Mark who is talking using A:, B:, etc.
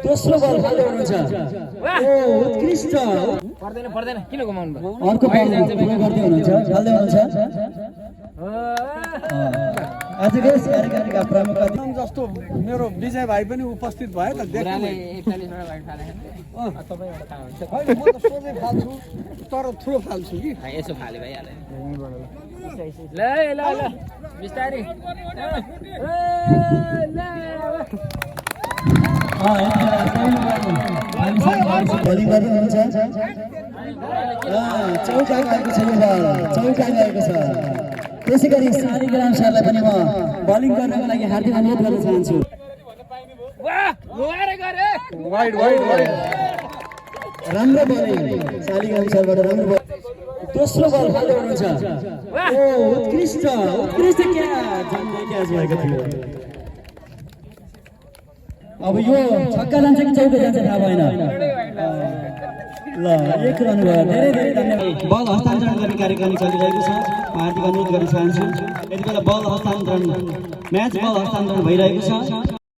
A: दोस्रो बल खेल्दै हुनुहुन्छ ओ उत्कृष्ट
B: पर्दैन पर्दैन किन घुमाउनु भयो
A: अर्को बल प्रयोग गर्दै हुनुहुन्छ खेल्दै हुनुहुन्छ आजको यस कार्यक्रमका प्रमुख अतिथि
C: जस्तो मेरो विजय भाइ पनि उपस्थित भयो त
B: बुढाले 41 वटा भाइ खाले तपाईँ एउटा खानुहुन्छ
C: होइन म त सोझै फाल्छु तर थ्रो फाल्छु कि
B: यसो फाले भइहाल्यो ल ल ल बिस्तारै
A: बलिङ गर्नुहुन्छ चौका गएको छ यो बल चौका गएको छ त्यसै गरी शालिग्राम सरलाई पनि म बलिङ गर्नको लागि हार्दिक अनुरोध गर्न चाहन्छु
C: वाइड वाइड वाइड
A: राम्रो बलिङ शालिग्राम सरबाट राम्रो बल दोस्रो बल खेल्दै हुनुहुन्छ ओ उत्कृष्ट उत्कृष्ट क्याच भएको थियो अब यो छक्का जान्छ कि चौका जान्छ थाहा भएन ल एक रन भयो धेरै धेरै धन्यवाद बल हस्तान्तरण गर्ने कार्यक्रम चलिरहेको छ हार्दिक अनुरोध गर्न चाहन्छु यति बेला बल हस्तान्तरण म्याच बल हस्तान्तरण भइरहेको छ